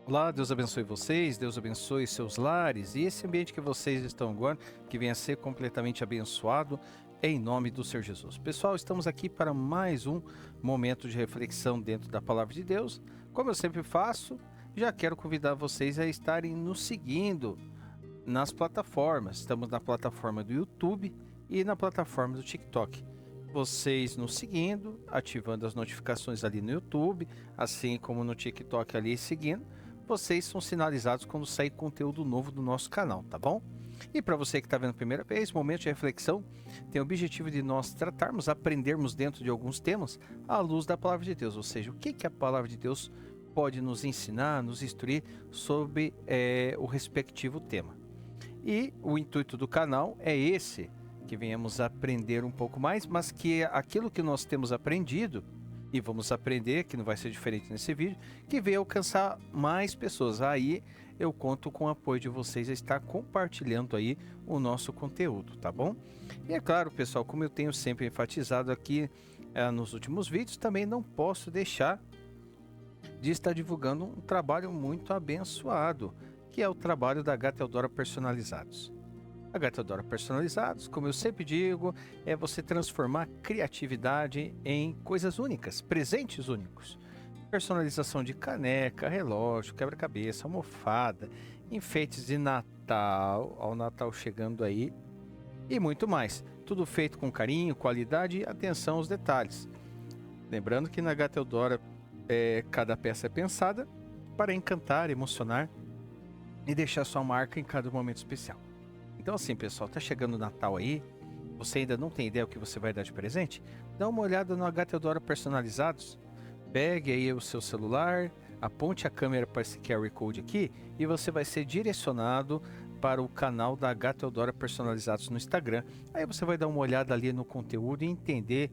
Olá, Deus abençoe vocês, Deus abençoe seus lares e esse ambiente que vocês estão agora, que venha a ser completamente abençoado em nome do Senhor Jesus. Pessoal, estamos aqui para mais um momento de reflexão dentro da Palavra de Deus. Como eu sempre faço, já quero convidar vocês a estarem nos seguindo nas plataformas. Estamos na plataforma do YouTube e na plataforma do TikTok. Vocês nos seguindo, ativando as notificações ali no YouTube, assim como no TikTok ali seguindo, vocês são sinalizados quando sair conteúdo novo do nosso canal, tá bom? E para você que está vendo a primeira vez, momento de reflexão tem o objetivo de nós tratarmos, aprendermos dentro de alguns temas à luz da Palavra de Deus, ou seja, o que a Palavra de Deus pode nos ensinar, nos instruir sobre o respectivo tema. E o intuito do canal é esse, que venhamos aprender um pouco mais, mas que aquilo que nós temos aprendido, e vamos aprender, que não vai ser diferente nesse vídeo, que venha alcançar mais pessoas. Aí eu conto com o apoio de vocês a estar compartilhando aí o nosso conteúdo, tá bom? E é claro, pessoal, como eu tenho sempre enfatizado aqui nos últimos vídeos, também não posso deixar de estar divulgando um trabalho muito abençoado, que é o trabalho da Gata Eudora Personalizados. A Gata Eudora Personalizados, como eu sempre digo, é você transformar criatividade em coisas únicas, presentes únicos. Personalização de caneca, relógio, quebra-cabeça, almofada, enfeites de Natal, ao Natal chegando aí, e muito mais. Tudo feito com carinho, qualidade e atenção aos detalhes. Lembrando que na Gata Eudora, cada peça é pensada para encantar, emocionar e deixar sua marca em cada momento especial. Então assim, pessoal, tá chegando o Natal aí, você ainda não tem ideia o que você vai dar de presente? Dá uma olhada no Gata Eudora Personalizados, pegue aí o seu celular, aponte a câmera para esse QR Code aqui e você vai ser direcionado para o canal da Gata Eudora Personalizados no Instagram. Aí você vai dar uma olhada ali no conteúdo e entender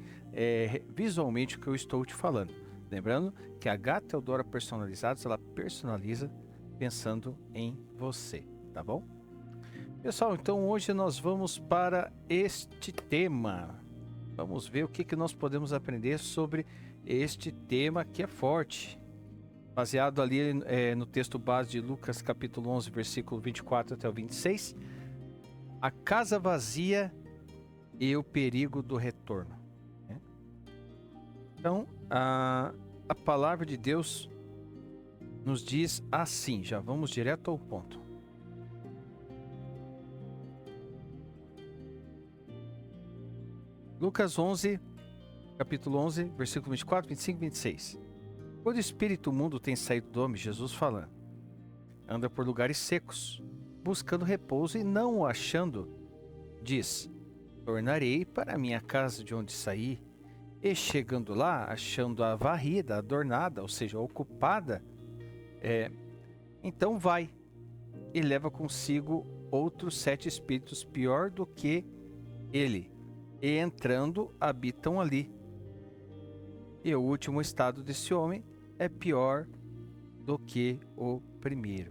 visualmente o que eu estou te falando. Lembrando que a Gata Eudora Personalizados, ela personaliza pensando em você, tá bom? Pessoal, então hoje nós vamos para este tema. Vamos ver o que nós podemos aprender sobre este tema que é forte. Baseado ali no texto base de Lucas capítulo 11, versículo 24 até o 26. A casa vazia e o perigo do retorno. Então, a palavra de Deus nos diz assim, já vamos direto ao ponto. Lucas 11, capítulo 11, versículo 24, 25 e 26. Quando o espírito imundo tem saído do homem, Jesus falando, anda por lugares secos, buscando repouso e não o achando, diz, tornarei para a minha casa de onde saí, e chegando lá, achando-a varrida, adornada, ou seja, ocupada, então vai e leva consigo outros 7 espíritos pior do que ele, e entrando habitam ali. E o último estado desse homem é pior do que o primeiro.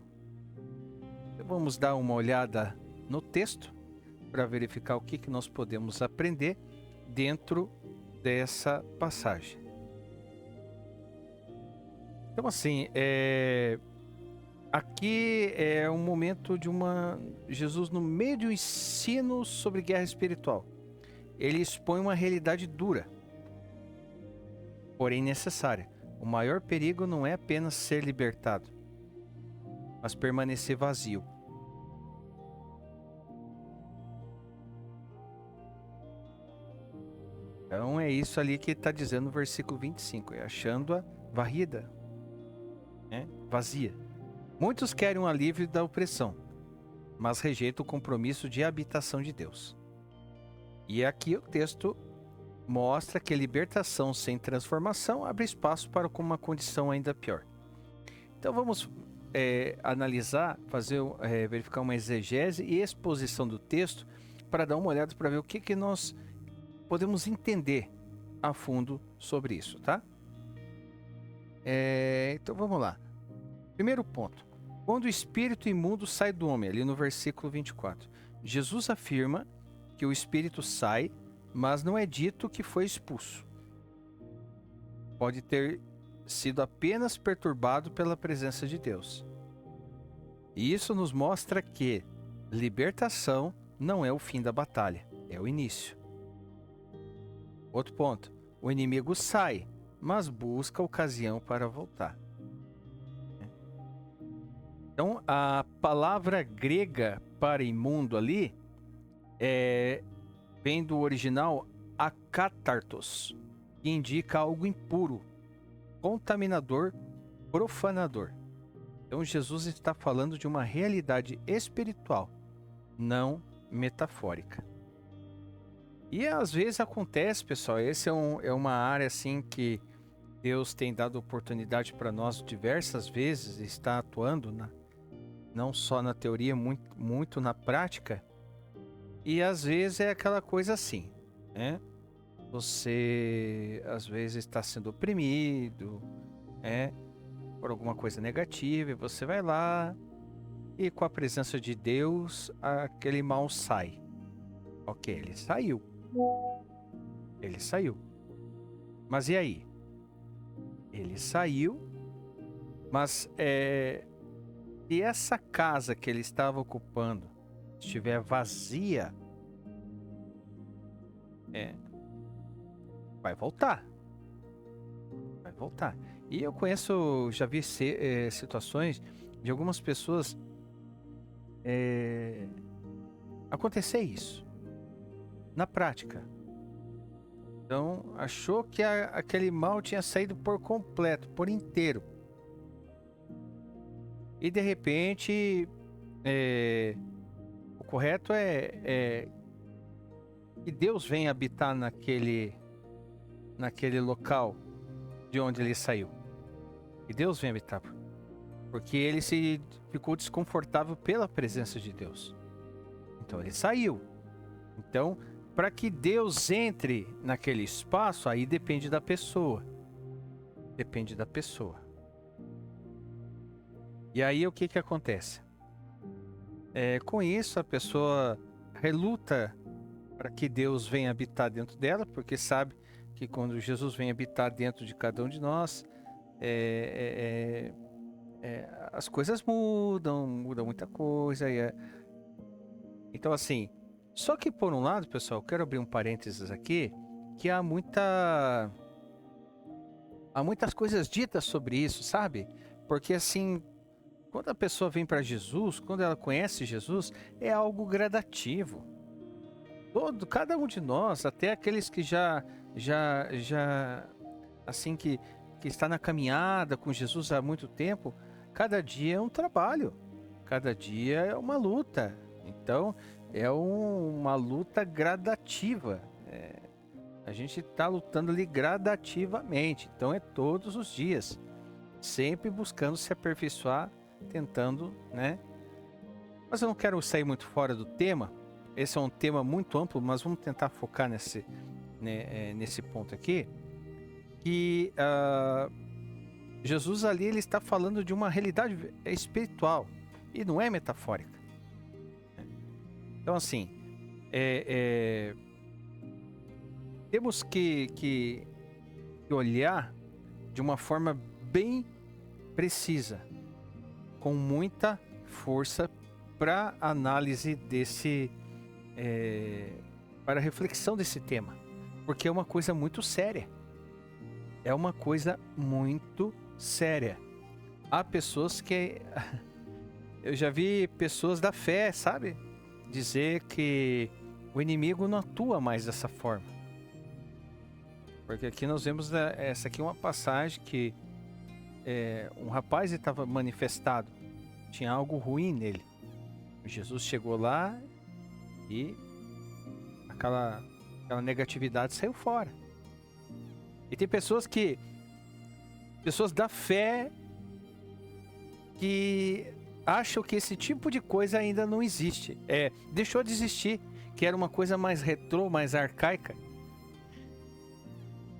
Então, vamos dar uma olhada no texto para verificar o que nós podemos aprender dentro dessa passagem. Então assim, aqui é um momento de Jesus no meio de um ensino sobre guerra espiritual. Ele expõe uma realidade dura, porém necessária. O maior perigo não é apenas ser libertado, mas permanecer vazio. Então é isso ali que está dizendo no versículo 25, achando-a varrida, vazia. Muitos querem um alívio da opressão, mas rejeitam o compromisso de habitação de Deus. E aqui o texto mostra que a libertação sem transformação abre espaço para uma condição ainda pior. Então vamos analisar, verificar uma exegese e exposição do texto para dar uma olhada para ver o que nós podemos entender a fundo sobre isso, tá? Então vamos lá. Primeiro ponto. Quando o espírito imundo sai do homem, ali no versículo 24, Jesus afirma que o espírito sai, mas não é dito que foi expulso. Pode ter sido apenas perturbado pela presença de Deus. E isso nos mostra que libertação não é o fim da batalha, é o início. Outro ponto, o inimigo sai, mas busca ocasião para voltar. Então, a palavra grega para imundo ali vem do original akathartos, que indica algo impuro, contaminador, profanador. Então, Jesus está falando de uma realidade espiritual, não metafórica. E às vezes acontece, pessoal, esse é uma área assim que Deus tem dado oportunidade para nós diversas vezes, está atuando não só na teoria, muito na prática. E às vezes é aquela coisa assim, né? Você às vezes está sendo oprimido, por alguma coisa negativa, e você vai lá e com a presença de Deus, aquele mal sai. Ok, ele saiu. Ele saiu. Mas e aí? Ele saiu, mas se essa casa que ele estava ocupando estiver vazia, vai voltar. Vai voltar. E eu já vi situações de algumas pessoas acontecer isso na prática. Então, achou que aquele mal tinha saído por completo, por inteiro. E de repente, o correto é que Deus venha habitar naquele local de onde ele saiu. E Deus venha habitar. Porque ele ficou desconfortável pela presença de Deus. Então ele saiu. Então, para que Deus entre naquele espaço, aí depende da pessoa. Depende da pessoa. E aí o que acontece? Com isso a pessoa reluta para que Deus venha habitar dentro dela, porque sabe que quando Jesus vem habitar dentro de cada um de nós, as coisas muda muita coisa. Então assim, só que por um lado, pessoal, eu quero abrir um parênteses aqui, que há muitas coisas ditas sobre isso, sabe? Porque assim, quando a pessoa vem para Jesus, quando ela conhece Jesus, é algo gradativo. Cada um de nós, até aqueles que já assim que está na caminhada com Jesus há muito tempo, cada dia é um trabalho, cada dia é uma luta. Então, é uma luta gradativa. A gente está lutando ali gradativamente. Então, é todos os dias, sempre buscando se aperfeiçoar, tentando, né? Mas eu não quero sair muito fora do tema. Esse é um tema muito amplo, mas vamos tentar focar nesse ponto aqui. Que Jesus ali ele está falando de uma realidade espiritual e não é metafórica. Então assim, temos que olhar de uma forma bem precisa, com muita força para análise para a reflexão desse tema, porque é uma coisa muito séria. É uma coisa muito séria. Há pessoas que... Eu já vi pessoas da fé, sabe? Dizer que o inimigo não atua mais dessa forma. Porque aqui nós vemos essa aqui é uma passagem que um rapaz estava manifestado. Tinha algo ruim nele. Jesus chegou lá e aquela negatividade saiu fora. E tem pessoas da fé que acham que esse tipo de coisa ainda não existe. Deixou de existir, que era uma coisa mais retrô, mais arcaica.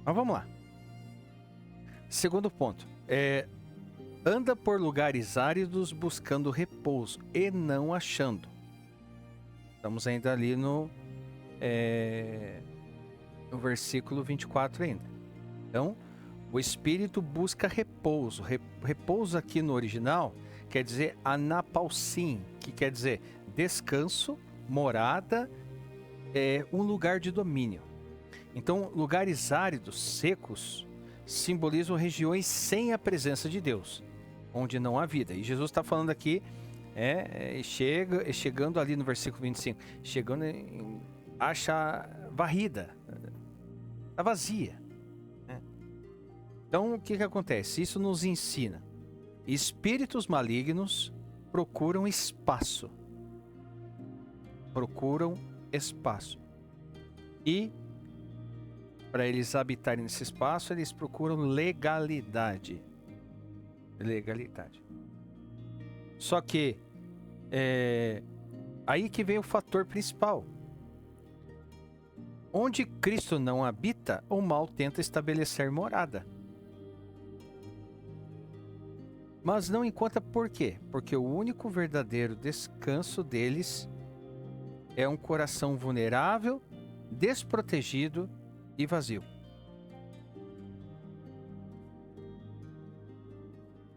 Mas vamos lá. Segundo ponto. Anda por lugares áridos buscando repouso e não achando. Estamos ainda ali no versículo 24 ainda. Então, o espírito busca repouso. Repouso aqui no original quer dizer anapausim, que quer dizer descanso, morada, um lugar de domínio. Então, lugares áridos, secos, simbolizam regiões sem a presença de Deus, onde não há vida. E Jesus está falando aqui, chegando ali no versículo 25, chegando acha varrida, está vazia. Né? Então, o que acontece? Isso nos ensina. Espíritos malignos procuram espaço. E para eles habitarem nesse espaço, eles procuram legalidade. Só que aí que vem o fator principal. Onde Cristo não habita, o mal tenta estabelecer morada. Mas não encontra por quê? Porque o único verdadeiro descanso deles é um coração vulnerável, desprotegido e vazio.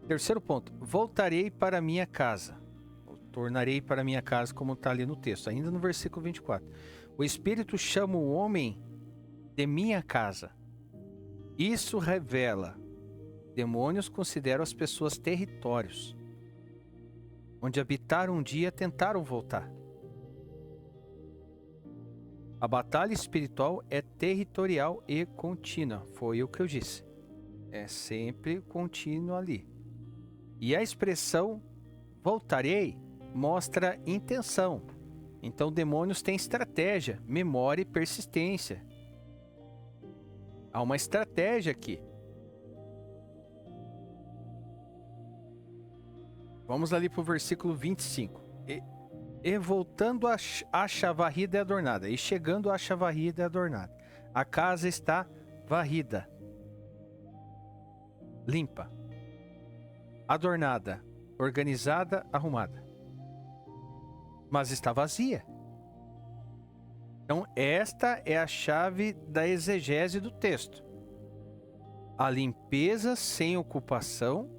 Terceiro ponto, voltarei para minha casa. Tornarei para minha casa, como está ali no texto, ainda no versículo 24. O Espírito chama o homem de minha casa. Isso revela: demônios consideram as pessoas territórios. Onde habitaram um dia, tentaram voltar. A batalha espiritual é territorial e contínua. Foi o que eu disse. É sempre contínua ali. E a expressão voltarei mostra intenção. Então, demônios têm estratégia, memória e persistência. Há uma estratégia aqui. Vamos ali para o versículo 25. E voltando, acha varrida e adornada. E chegando, acha varrida e adornada. A casa está varrida, limpa, adornada, organizada, arrumada. Mas está vazia. Então, esta é a chave da exegese do texto. A limpeza sem ocupação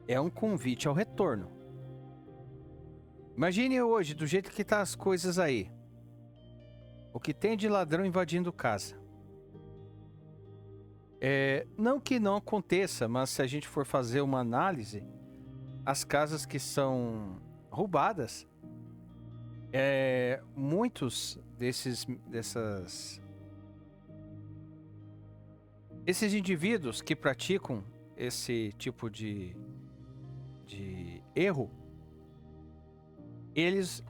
é um convite ao retorno. Imagine hoje, do jeito que estão as coisas aí. O que tem de ladrão invadindo casa. Não que não aconteça, mas se a gente for fazer uma análise, as casas que são roubadas, muitos esses indivíduos que praticam esse tipo de erro,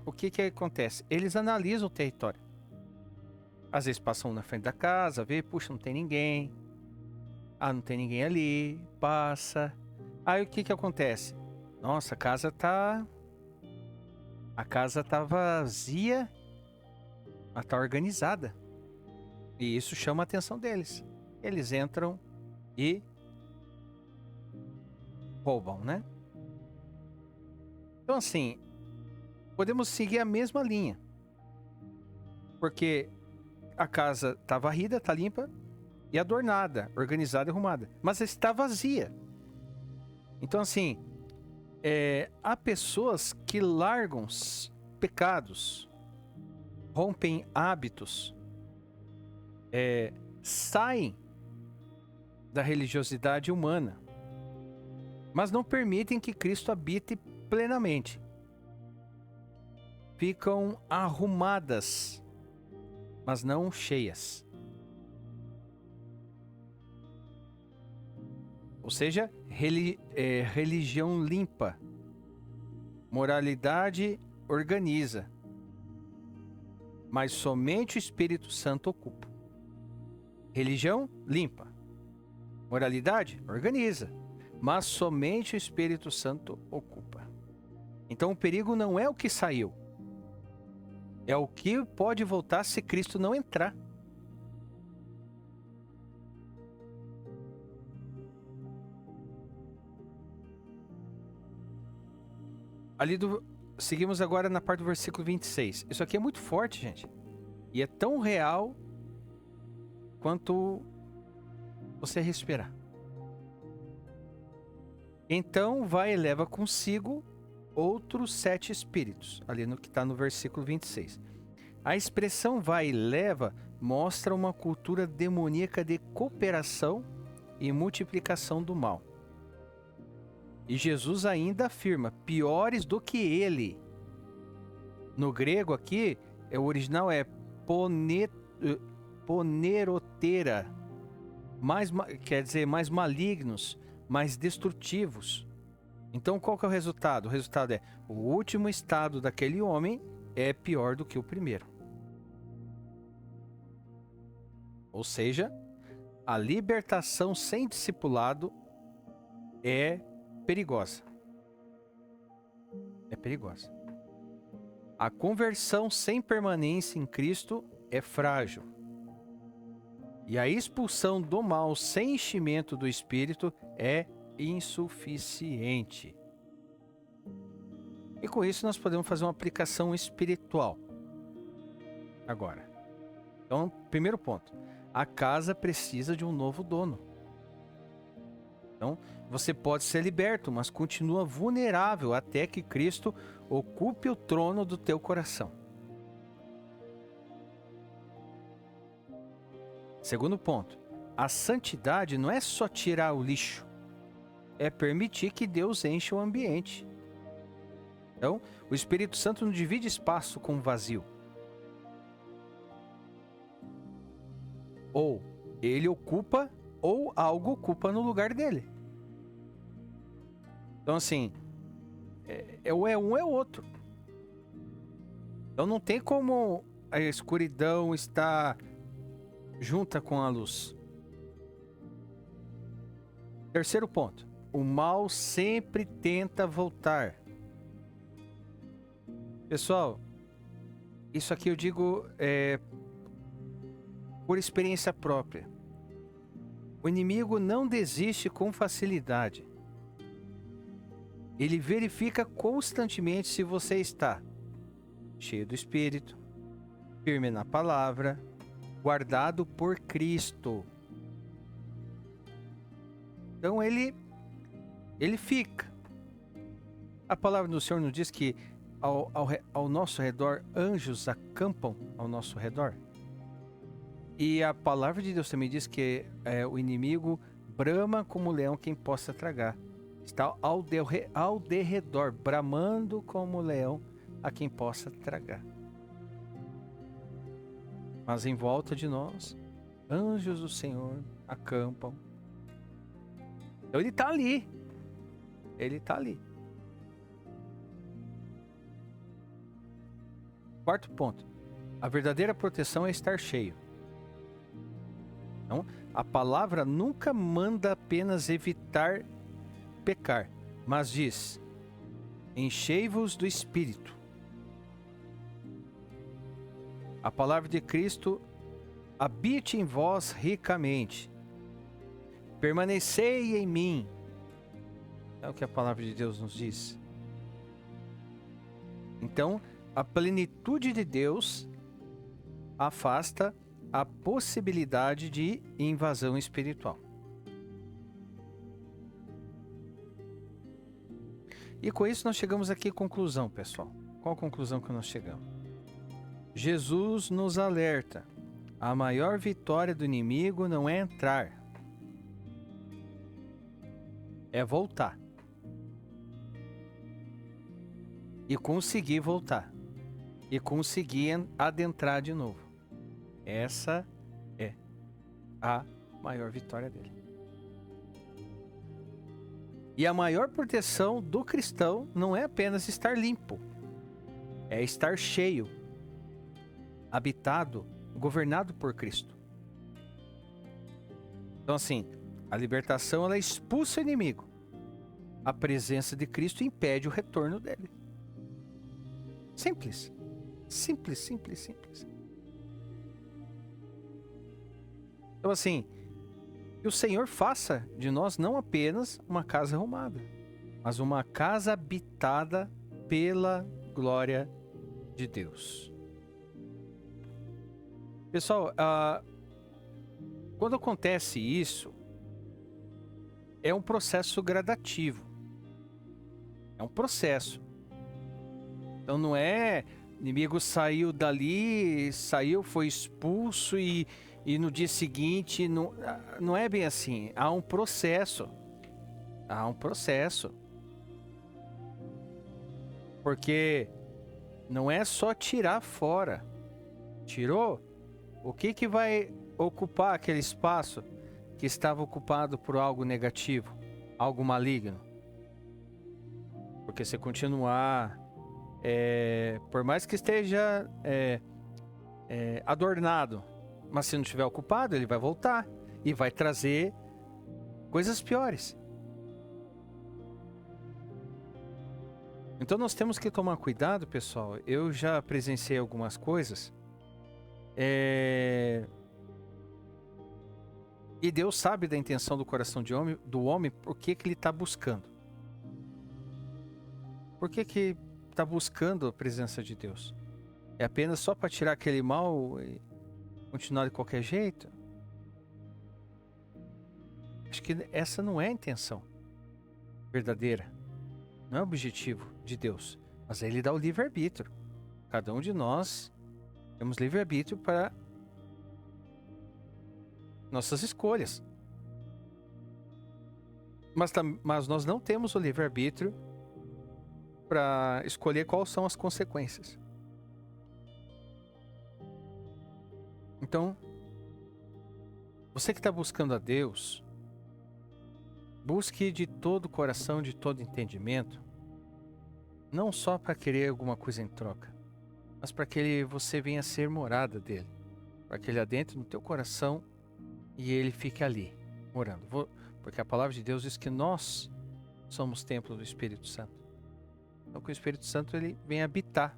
o que acontece? Eles analisam o território. Às vezes passam na frente da casa, vê, puxa, não tem ninguém. Ah, não tem ninguém ali, passa. Aí o que acontece? Nossa, a casa tá vazia, mas tá organizada. E isso chama a atenção deles. Eles entram e roubam, né? Então, assim, podemos seguir a mesma linha. Porque a casa tá varrida, tá limpa e adornada, organizada e arrumada. Mas está vazia. Então, assim, há pessoas que largam pecados, rompem hábitos, saem da religiosidade humana, mas não permitem que Cristo habite plenamente. Ficam arrumadas, mas não cheias. Ou seja, religião limpa. Moralidade organiza. Mas somente o Espírito Santo ocupa. Religião limpa. Moralidade organiza. Mas somente o Espírito Santo ocupa. Então o perigo não é o que saiu. É o que pode voltar se Cristo não entrar. Seguimos agora na parte do versículo 26. Isso aqui é muito forte, gente. E é tão real quanto você respirar. Então vai e leva consigo outros 7 espíritos, ali no que está no versículo 26. A expressão vai e leva mostra uma cultura demoníaca de cooperação e multiplicação do mal. E Jesus ainda afirma, piores do que ele. No grego aqui, o original é ponerotera, quer dizer, mais malignos, mais destrutivos. Então qual que é o resultado? O resultado é, o último estado daquele homem é pior do que o primeiro. Ou seja, a libertação sem discipulado é perigosa. É perigosa. A conversão sem permanência em Cristo é frágil. E a expulsão do mal sem enchimento do Espírito é insuficiente. E com isso nós podemos fazer uma aplicação espiritual. Agora. Então, primeiro ponto. A casa precisa de um novo dono. Então, você pode ser liberto, mas continua vulnerável até que Cristo ocupe o trono do teu coração. Segundo ponto, a santidade não é só tirar o lixo, é permitir que Deus encha o ambiente. Então, o Espírito Santo não divide espaço com vazio. Ou ele ocupa, ou algo ocupa no lugar dele. Então, assim, ou é um, é outro. Então, não tem como a escuridão estar junta com a luz. Terceiro ponto. O mal sempre tenta voltar. Pessoal, isso aqui eu digo por experiência própria. O inimigo não desiste com facilidade. Ele verifica constantemente se você está cheio do Espírito, firme na palavra, guardado por Cristo. Então ele fica. A palavra do Senhor nos diz que ao nosso redor, anjos acampam ao nosso redor. E a palavra de Deus também diz que o inimigo brama como leão quem possa tragar. Está ao derredor, bramando como leão a quem possa tragar. Mas em volta de nós, anjos do Senhor acampam. Então ele está ali. Ele está ali. Quarto ponto. A verdadeira proteção é estar cheio. Então, a palavra nunca manda apenas evitar pecar, mas diz: enchei-vos do Espírito. A palavra de Cristo habite em vós ricamente. Permanecei em mim. É o que a palavra de Deus nos diz. Então, a plenitude de Deus afasta a possibilidade de invasão espiritual. E com isso nós chegamos aqui à conclusão, pessoal. Qual a conclusão que nós chegamos? Jesus nos alerta. A maior vitória do inimigo não é entrar, é voltar. E conseguir voltar. E conseguir adentrar de novo. Essa é a maior vitória dele. E a maior proteção do cristão não é apenas estar limpo. É estar cheio, habitado, governado por Cristo. Então assim, a libertação ela expulsa o inimigo. A presença de Cristo impede o retorno dele. Simples. Simples, simples, simples. Então assim, que o Senhor faça de nós não apenas uma casa arrumada, mas uma casa habitada pela glória de Deus. Pessoal, quando acontece isso, é um processo gradativo. É um processo. Então não é... O inimigo saiu dali, foi expulso e no dia seguinte... Não é bem assim. Há um processo. Há um processo. Porque não é só tirar fora. Tirou? O que vai ocupar aquele espaço que estava ocupado por algo negativo, algo maligno? Porque se continuar, por mais que esteja adornado, mas se não estiver ocupado, ele vai voltar e vai trazer coisas piores. Então nós temos que tomar cuidado, pessoal. Eu já presenciei algumas coisas. E Deus sabe da intenção do coração do homem, por que ele está buscando. Por que está buscando a presença de Deus? É apenas só para tirar aquele mal e continuar de qualquer jeito? Acho que essa não é a intenção verdadeira. Não é o objetivo de Deus. Mas Ele dá o livre-arbítrio. Cada um de nós temos livre-arbítrio para nossas escolhas. Mas nós não temos o livre-arbítrio para escolher quais são as consequências. Então, você que está buscando a Deus, busque de todo o coração, de todo entendimento, não só para querer alguma coisa em troca, mas para que você venha ser morada dele, para que ele adentre no teu coração e ele fique ali, morando. Porque a palavra de Deus diz que nós somos templo do Espírito Santo. Então que o Espírito Santo ele vem habitar.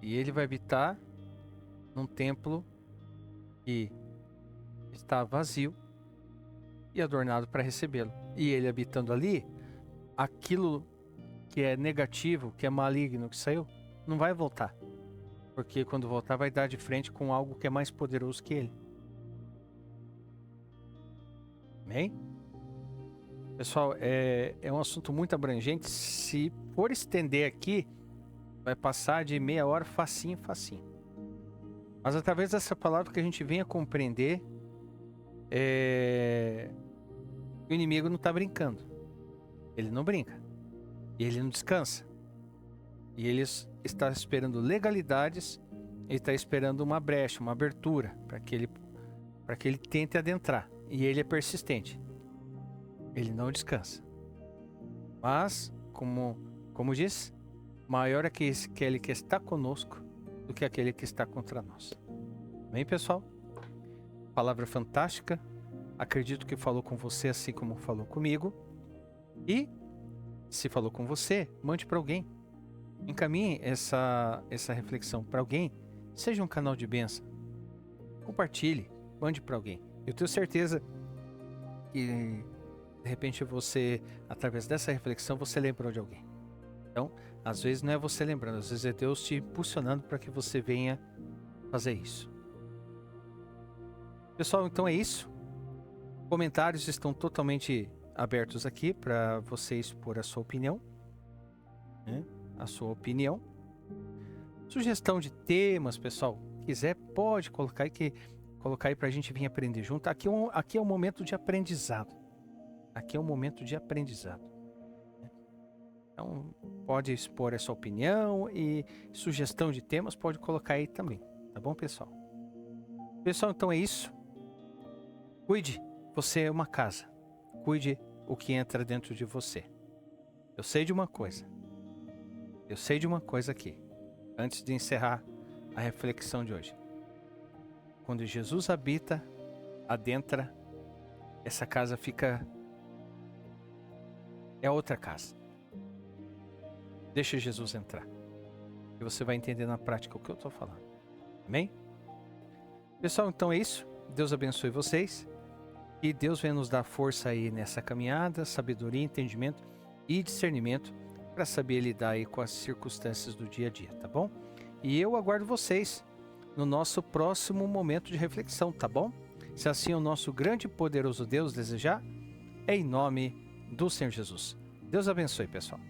E ele vai habitar num templo que está vazio e adornado para recebê-lo. E ele habitando ali, aquilo que é negativo, que é maligno, que saiu, não vai voltar. Porque quando voltar vai dar de frente com algo que é mais poderoso que ele. Amém? Pessoal, é um assunto muito abrangente. Se for estender aqui, vai passar de meia hora facinho. Mas através dessa palavra que a gente venha compreender, o inimigo não está brincando. Ele não brinca. E ele não descansa. E ele está esperando legalidades, ele está esperando uma brecha, uma abertura, para que ele tente adentrar. E ele é persistente. Ele não descansa. Mas, como diz, maior é aquele que está conosco do que aquele que está contra nós. Amém, pessoal? Palavra fantástica. Acredito que falou com você assim como falou comigo. E, se falou com você, mande para alguém. Encaminhe essa reflexão para alguém. Seja um canal de bênção. Compartilhe, mande para alguém. Eu tenho certeza que de repente você, através dessa reflexão, você lembrou de alguém. Então, às vezes não é você lembrando, às vezes é Deus te impulsionando para que você venha fazer isso. Pessoal, então é isso. Comentários estão totalmente abertos aqui para você expor a sua opinião. Né? A sua opinião. Sugestão de temas, pessoal. Quiser, pode colocar aí para a gente vir aprender junto. Aqui é um momento de aprendizado. Aqui é um momento de aprendizado. Então, pode expor essa opinião e sugestão de temas, pode colocar aí também. Tá bom, pessoal? Pessoal, então é isso. Cuide, você é uma casa. Cuide o que entra dentro de você. Eu sei de uma coisa aqui, antes de encerrar a reflexão de hoje. Quando Jesus adentra, essa casa é outra casa. Deixa Jesus entrar. E você vai entender na prática o que eu estou falando. Amém? Pessoal, então é isso. Deus abençoe vocês. E Deus venha nos dar força aí nessa caminhada, sabedoria, entendimento e discernimento para saber lidar aí com as circunstâncias do dia a dia, tá bom? E eu aguardo vocês no nosso próximo momento de reflexão, tá bom? Se assim o nosso grande e poderoso Deus desejar, em nome do Senhor Jesus. Deus abençoe, pessoal.